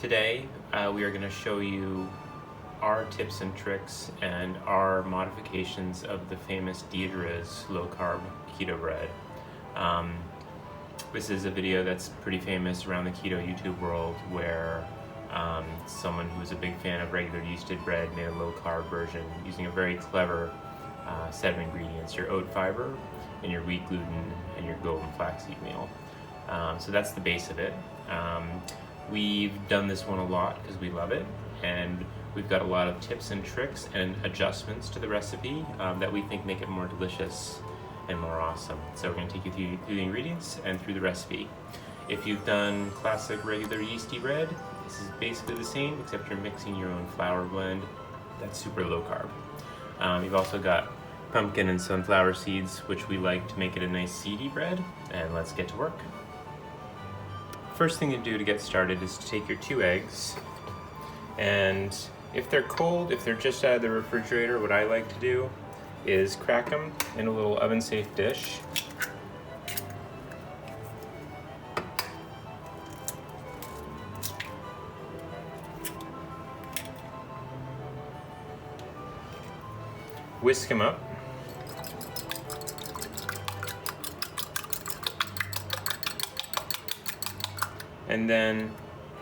Today we are going to show you our tips and tricks and our modifications of the famous Deirdre's low-carb keto bread. This is a video that's pretty famous around the keto YouTube world where someone who was a big fan of regular yeasted bread made a low-carb version using a very clever set of ingredients, your oat fiber and your wheat gluten and your golden flaxseed meal. So that's the base of it. We've done this one a lot because we love it, and we've got a lot of tips and tricks and adjustments to the recipe that we think make it more delicious and more awesome. So we're going to take you through the ingredients and through the recipe. If you've done classic regular yeasty bread, this is basically the same except you're mixing your own flour blend. That's super low carb. You've also got pumpkin and sunflower seeds, which we like to make it a nice seedy bread, and let's get to work. First thing to do to get started is to take your 2 eggs, and if they're cold, if they're just out of the refrigerator, what I like to do is crack them in a little oven-safe dish. Whisk them up. And then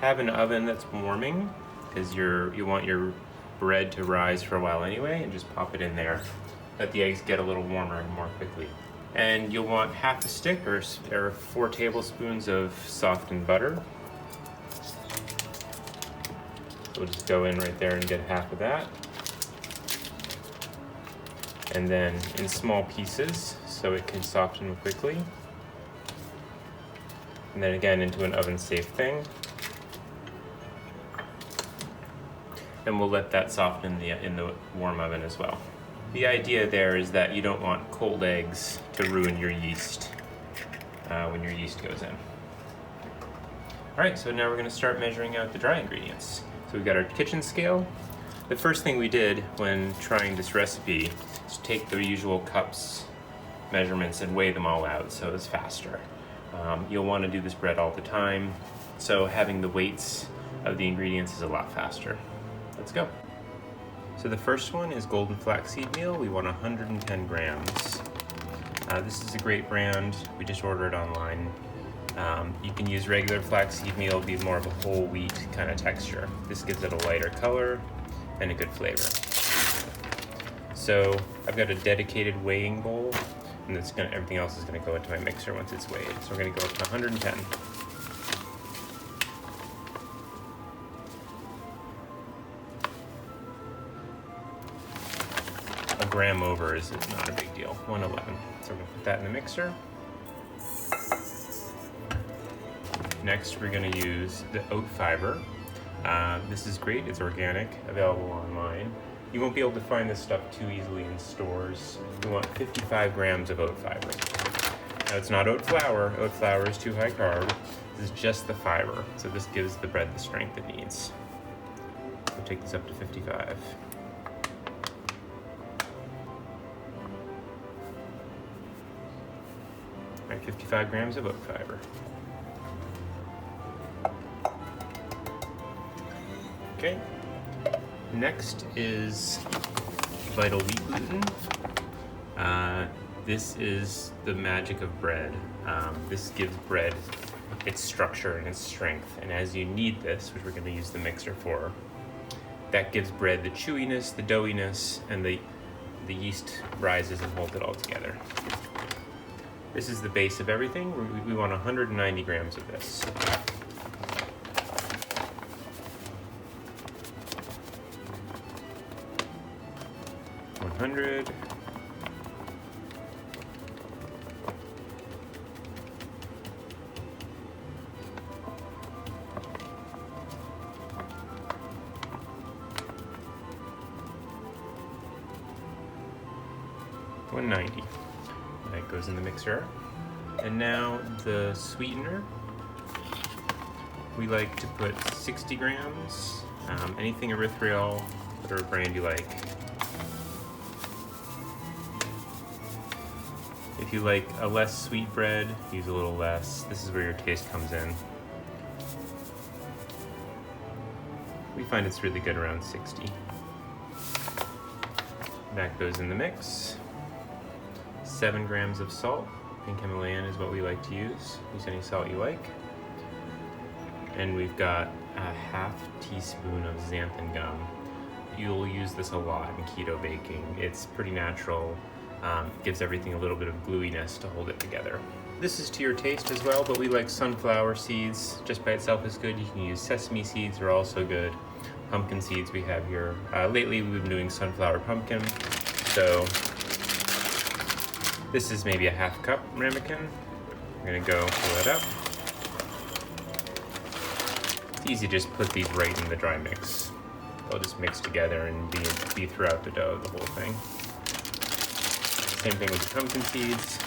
have an oven that's warming, because you want your bread to rise for a while anyway, and just pop it in there. Let the eggs get a little warmer and more quickly. And you'll want half a stick or 4 tablespoons of softened butter. We'll just go in right there and get half of that. And then in small pieces so it can soften quickly. And then again into an oven-safe thing. And we'll let that soften in the warm oven as well. The idea there is that you don't want cold eggs to ruin your yeast when your yeast goes in. Alright, so now we're going to start measuring out the dry ingredients. So we've got our kitchen scale. The first thing we did when trying this recipe is take the usual cups measurements and weigh them all out so it's faster. You'll want to do this bread all the time, so having the weights of the ingredients is a lot faster. Let's go. So the first one is golden flaxseed meal. We want 110 grams. This is a great brand. We just ordered it online. You can use regular flaxseed meal, be more of a whole wheat kind of texture. This gives it a lighter color and a good flavor. So I've got a dedicated weighing bowl, and everything else is going to go into my mixer once it's weighed. So we're going to go up to 110. A gram over is not a big deal, 111. So we're going to put that in the mixer. Next, we're going to use the oat fiber. This is great, it's organic, available online. You won't be able to find this stuff too easily in stores. We want 55 grams of oat fiber. Now it's not oat flour. Oat flour is too high carb. This is just the fiber. So this gives the bread the strength it needs. We'll take this up to 55. All right, 55 grams of oat fiber. Okay. Next is Vital Wheat Gluten. This is the magic of bread. This gives bread its structure and its strength. And as you knead this, which we're going to use the mixer for, that gives bread the chewiness, the doughiness, and the yeast rises and holds it all together. This is the base of everything. We want 190 grams of this. 100. $190. That goes in the mixer. And now the sweetener. We like to put 60 grams, anything erythritol, whatever brand you like. If you like a less sweet bread, use a little less. This is where your taste comes in. We find it's really good around 60. That goes in the mix. 7 grams of salt. Pink Himalayan is what we like to use. Use any salt you like. And we've got a half teaspoon of Xanthan Gum. You'll use this a lot in keto baking. It's pretty natural. Gives everything a little bit of gluiness to hold it together. This is to your taste as well, but we like sunflower seeds. Just by itself is good. You can use sesame seeds, are also good. Pumpkin seeds we have here. Lately we've been doing sunflower pumpkin. So this is maybe a half cup ramekin. We're gonna go fill it up. It's easy to just put these right in the dry mix. They'll just mix together and be throughout the dough, the whole thing. Same thing with the pumpkin seeds.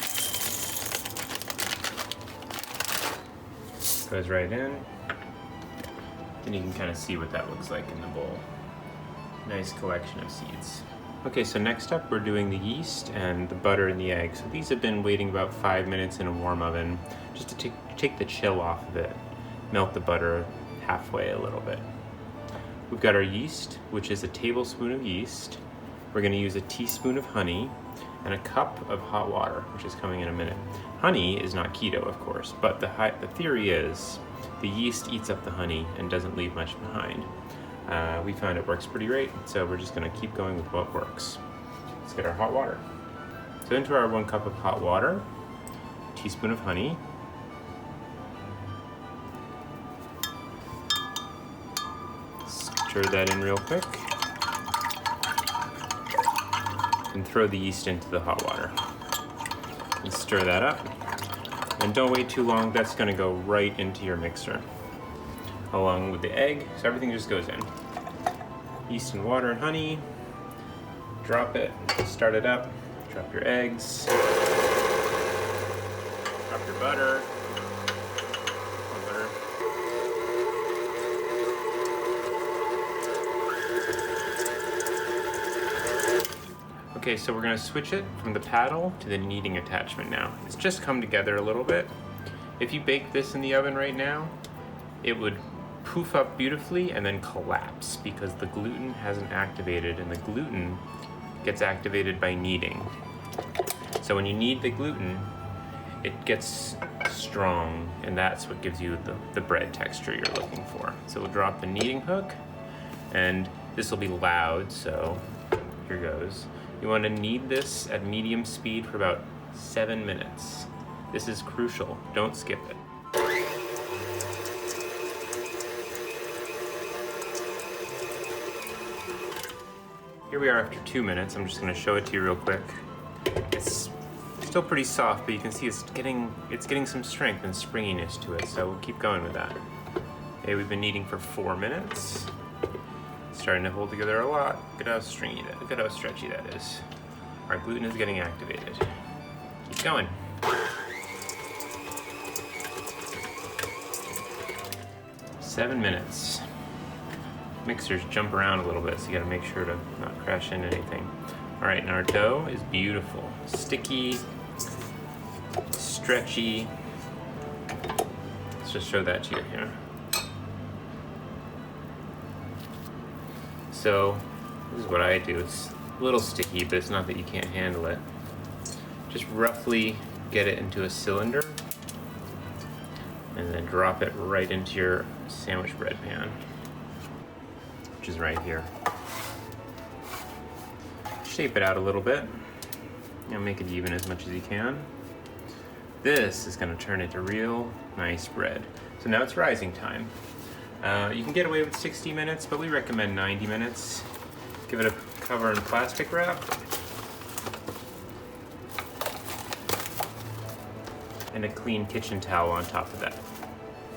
Goes right in. Then you can kind of see what that looks like in the bowl. Nice collection of seeds. Okay, so next up we're doing the yeast and the butter and the egg. So these have been waiting about 5 minutes in a warm oven just to take the chill off of it. Melt the butter halfway a little bit. We've got our yeast, which is a tablespoon of yeast. We're gonna use a teaspoon of honey and a cup of hot water, which is coming in a minute. Honey is not keto, of course, but the theory is the yeast eats up the honey and doesn't leave much behind. We found it works pretty great, so we're just gonna keep going with what works. Let's get our hot water. So into our 1 cup of hot water, a teaspoon of honey, stir that in real quick, and throw the yeast into the hot water. And stir that up, and don't wait too long, that's gonna go right into your mixer, along with the egg, so everything just goes in. Yeast and water and honey, drop it, start it up, drop your eggs, drop your butter, more butter. Okay, so we're gonna switch it from the paddle to the kneading attachment now. It's just come together a little bit. If you bake this in the oven right now, it would poof up beautifully and then collapse because the gluten hasn't activated, and the gluten gets activated by kneading. So when you knead the gluten, it gets strong, and that's what gives you the bread texture you're looking for. So we'll drop the kneading hook, and this will be loud, so here goes. You want to knead this at medium speed for about 7 minutes. This is crucial, don't skip it. Here we are after 2 minutes. I'm just gonna show it to you real quick. It's still pretty soft, but you can see it's getting some strength and springiness to it, so we'll keep going with that. Okay, we've been kneading for 4 minutes. It's starting to hold together a lot. Look at how stretchy that is. Our gluten is getting activated. Keep going. Seven minutes. Mixers jump around a little bit, so you gotta make sure to not crash into anything. All right, and our dough is beautiful. Sticky, stretchy. Let's just show that to you here. So, this is what I do. It's a little sticky, but it's not that you can't handle it. Just roughly get it into a cylinder, and then drop it right into your sandwich bread pan, which is right here. Shape it out a little bit. Make it even as much as you can. This is gonna turn into real nice bread. So now it's rising time. You can get away with 60 minutes, but we recommend 90 minutes. Give it a cover in plastic wrap. And a clean kitchen towel on top of that.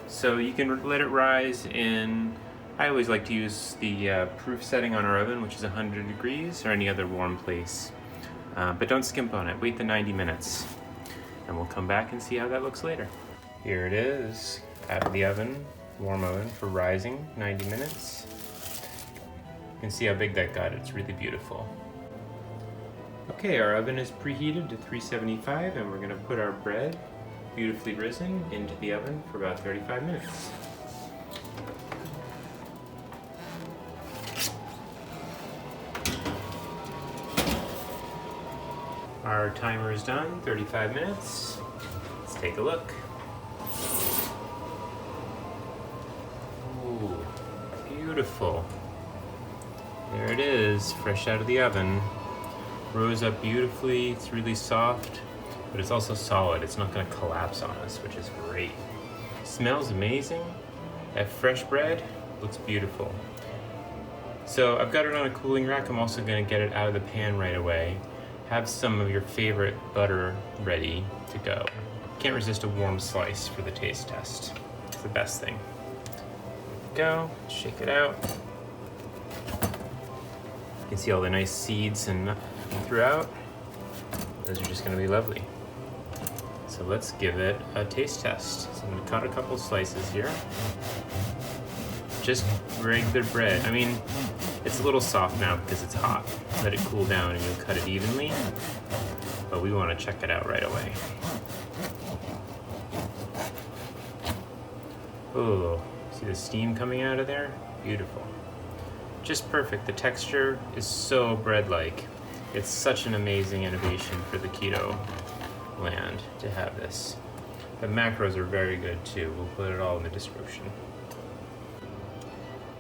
So you can let it rise in, I always like to use the proof setting on our oven, which is 100 degrees, or any other warm place. But don't skimp on it, wait the 90 minutes. And we'll come back and see how that looks later. Here it is, out of the oven, warm oven for rising, 90 minutes. You can see how big that got, it's really beautiful. Okay, our oven is preheated to 375, and we're gonna put our bread, beautifully risen, into the oven for about 35 minutes. Our timer is done, 35 minutes. Let's take a look. Ooh, beautiful. There it is, fresh out of the oven. Rose up beautifully, it's really soft, but it's also solid. It's not gonna collapse on us, which is great. Smells amazing. That fresh bread looks beautiful. So I've got it on a cooling rack. I'm also gonna get it out of the pan right away. Have some of your favorite butter ready to go. Can't resist a warm slice for the taste test. It's the best thing. Go, shake it out. You can see all the nice seeds and throughout. Those are just gonna be lovely. So let's give it a taste test. So I'm gonna cut a couple slices here. Just regular bread. I mean, it's a little soft now because it's hot. Let it cool down and you'll cut it evenly. But we wanna check it out right away. Oh, see the steam coming out of there? Beautiful. Just perfect. The texture is so bread-like. It's such an amazing innovation for the keto land to have this. The macros are very good too. We'll put it all in the description.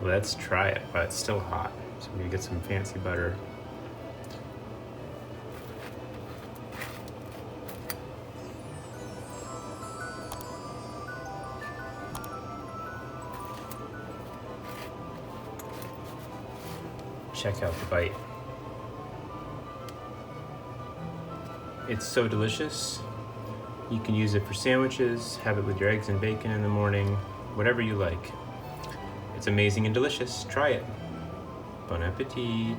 Let's try it, but it's still hot. So we're gonna get some fancy butter. Check out the bite. It's so delicious. You can use it for sandwiches, have it with your eggs and bacon in the morning, whatever you like. It's amazing and delicious. Try it. Bon appetit.